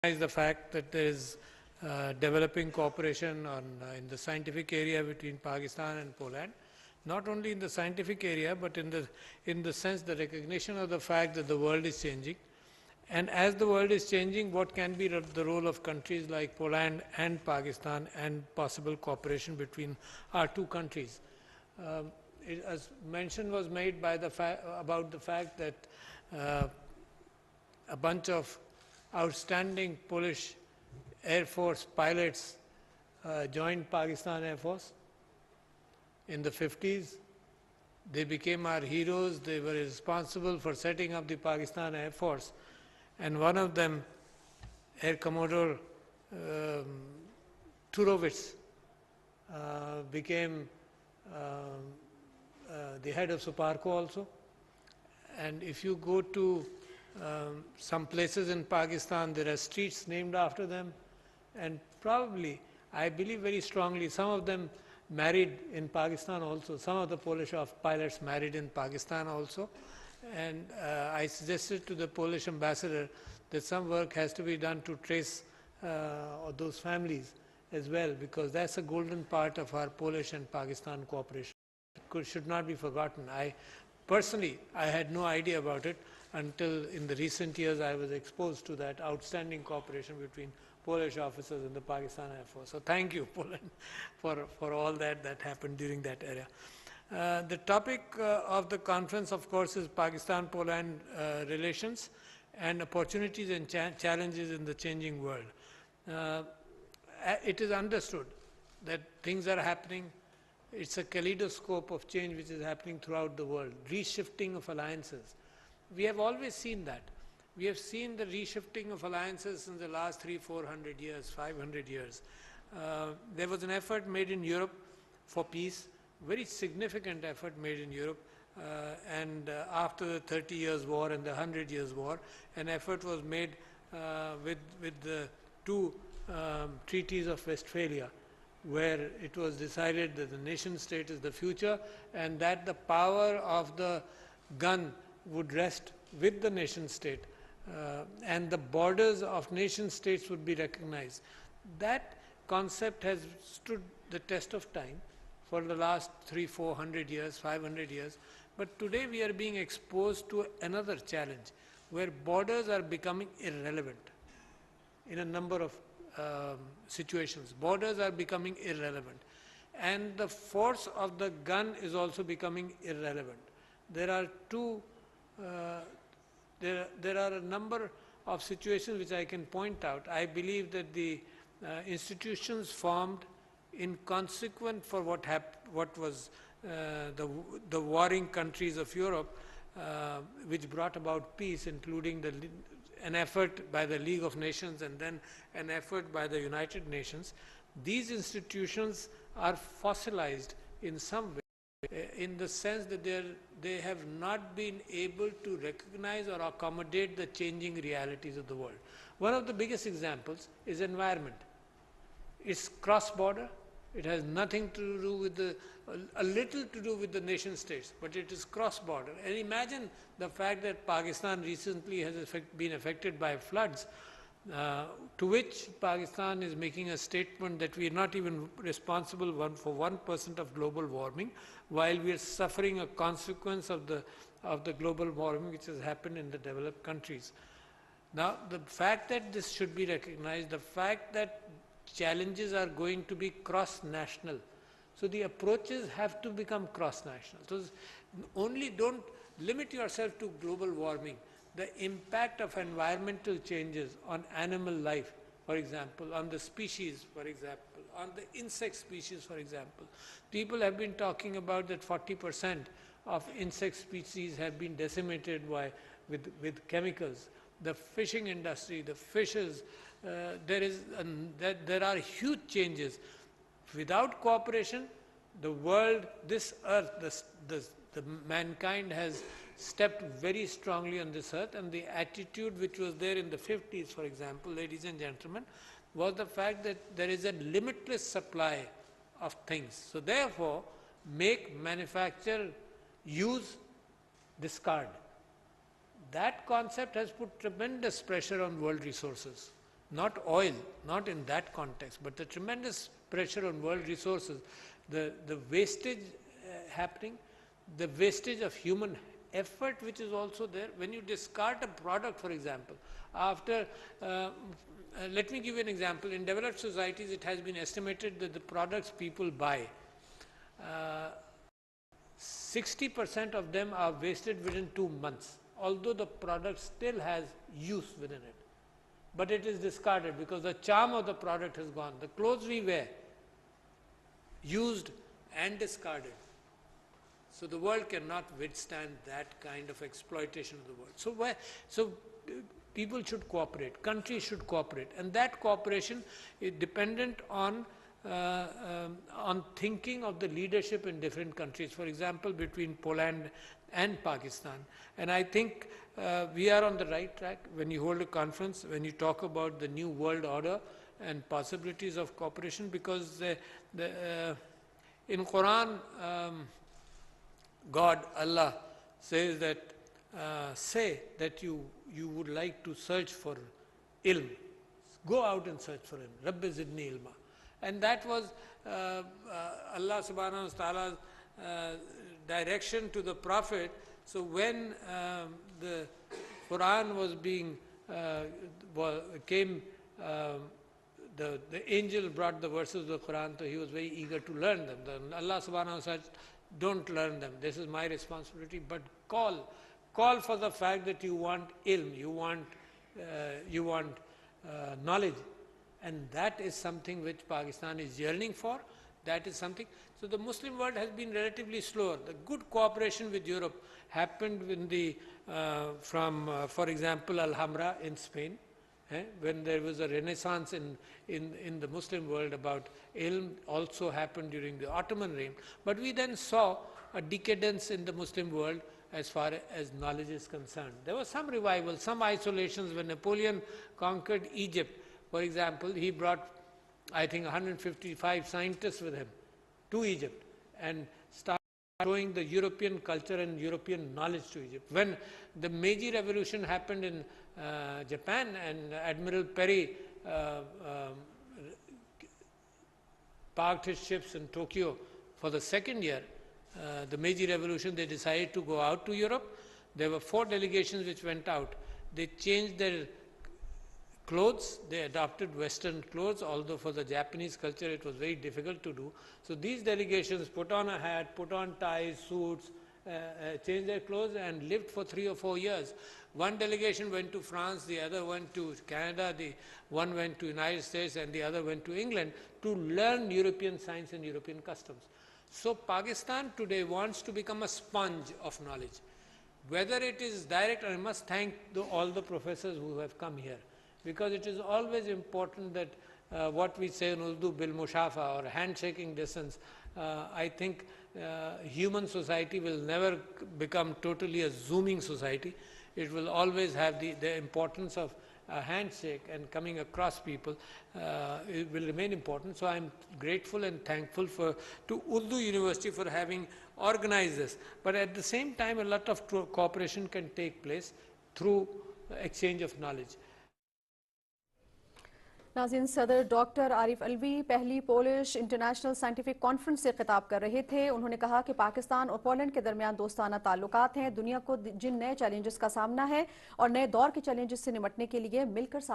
Is the fact that there is developing cooperation in the scientific area between Pakistan and Poland, not only in the scientific area, but in the sense the recognition of the fact that the world is changing. And as the world is changing, what can be the role of countries like Poland and Pakistan and possible cooperation between our two countries? As mention was made by about the fact that a bunch of outstanding Polish Air Force pilots joined Pakistan Air Force in the 50s. They became our heroes. They were responsible for setting up the Pakistan Air Force. And one of them, Air Commodore Turovitz, became the head of Suparco also. And if you go to some places in Pakistan, there are streets named after them, and probably, I believe very strongly, some of them married in Pakistan also. Some of the Polish pilots married in Pakistan also. And I suggested to the Polish ambassador that some work has to be done to trace those families as well, because that's a golden part of our Polish and Pakistan cooperation. It should not be forgotten. Personally, I had no idea about it until in the recent years I was exposed to that outstanding cooperation between Polish officers and the Pakistan Air Force. So thank you, Poland, for all that happened during that era. The topic of the conference, of course, is Pakistan-Poland relations and opportunities and challenges in the changing world. It is understood that things are happening. It's a kaleidoscope of change which is happening throughout the world, reshifting of alliances. We have always seen that. We have seen the reshifting of alliances in the last 300-400 years, 500 years. There was an effort made in Europe for peace, very significant effort made in Europe, and after the 30 Years' War and the 100 Years' War, an effort was made with the two treaties of Westphalia, where it was decided that the nation state is the future and that the power of the gun would rest with the nation state and the borders of nation states would be recognized. That concept has stood the test of time for the last 300-400 years, 500 years, but today we are being exposed to another challenge where borders are becoming irrelevant in a number of situations. Borders are becoming irrelevant, and the force of the gun is also becoming irrelevant. There are there are a number of situations which I can point out. I believe that the institutions formed in consequence for what was the warring countries of Europe, which brought about peace, including an effort by the League of Nations and then an effort by the United Nations. These institutions are fossilized in some way, in the sense that they have not been able to recognize or accommodate the changing realities of the world. One of the biggest examples is environment. It's cross-border. It has nothing to do with a little to do with the nation states, but it is cross-border. And imagine the fact that Pakistan recently has been affected by floods, to which Pakistan is making a statement that we are not even responsible for 1% of global warming, while we are suffering a consequence of the global warming which has happened in the developed countries. Now, the fact that this should be recognized, the fact that challenges are going to be cross-national. So the approaches have to become cross-national. So only don't limit yourself to global warming. The impact of environmental changes on animal life, for example, on the species, for example, on the insect species, for example. People have been talking about that 40% of insect species have been decimated with chemicals. The fishing industry, the fishes, there are huge changes. Without cooperation, the world, this earth, the mankind has stepped very strongly on this earth, and the attitude which was there in the 50s, for example, ladies and gentlemen, was the fact that there is a limitless supply of things. So therefore, make, manufacture, use, discard. That concept has put tremendous pressure on world resources. not oil, not in that context, but the tremendous pressure on world resources, the wastage happening, the wastage of human effort which is also there. When you discard a product, for example, after, let me give you an example. In developed societies, it has been estimated that the products people buy, 60% of them are wasted within 2 months, although the product still has use within it. But it is discarded because the charm of the product has gone. The clothes we wear, used and discarded. So the world cannot withstand that kind of exploitation of the world. So people should cooperate, countries should cooperate, and that cooperation is dependent on thinking of the leadership in different countries. For example, between Poland and Pakistan. And I think we are on the right track when you hold a conference, when you talk about the new world order and possibilities of cooperation, because in Quran, God, Allah says that, say that you would like to search for ilm. Go out and search for ilm. Rabbi zidni ilma. And that was Allah subhanahu wa ta'ala's direction to the Prophet. So when the Quran was being, the angel brought the verses of the Quran, so he was very eager to learn them. Then Allah subhanahu wa ta'ala said, don't learn them, this is my responsibility, but call for the fact that you want ilm, you want knowledge. And that is something which Pakistan is yearning for. That is something. So the Muslim world has been relatively slower. The good cooperation with Europe happened in the, for example, Alhambra in Spain, when there was a renaissance in the Muslim world about ilm, also happened during the Ottoman reign. But we then saw a decadence in the Muslim world as far as knowledge is concerned. There was some revival, some isolations when Napoleon conquered Egypt. For example, he brought, I think, 155 scientists with him to Egypt and started showing the European culture and European knowledge to Egypt. When the Meiji Revolution happened in Japan and Admiral Perry parked his ships in Tokyo for the second year, the Meiji Revolution, they decided to go out to Europe. There were 4 delegations which went out. They changed their clothes, they adopted Western clothes, although for the Japanese culture it was very difficult to do. So these delegations put on a hat, put on ties, suits, changed their clothes and lived for 3 or 4 years. One delegation went to France, the other went to Canada, one went to United States and the other went to England to learn European science and European customs. So Pakistan today wants to become a sponge of knowledge. Whether it is direct, and I must thank all the professors who have come here, because it is always important that what we say in Urdu, bil mushafa, or handshaking distance, I think human society will never become totally a zooming society. It will always have the importance of a handshake and coming across people. It will remain important. So I am grateful and thankful to Urdu University for having organized this. But at the same time, a lot of cooperation can take place through exchange of knowledge. नाज़रीन, सदर doctor Arif Alvi पहली Polish international scientific conference से खिताब कर रहे थे। उन्होंने कहा कि पाकिस्तान और पोलैंड के दरमियान दोस्ताना ताल्लुकात हैं। दुनिया को जिन नए चैलेंजेस का सामना है और नए दौर के चैलेंजेस से निपटने के लिए मिलकर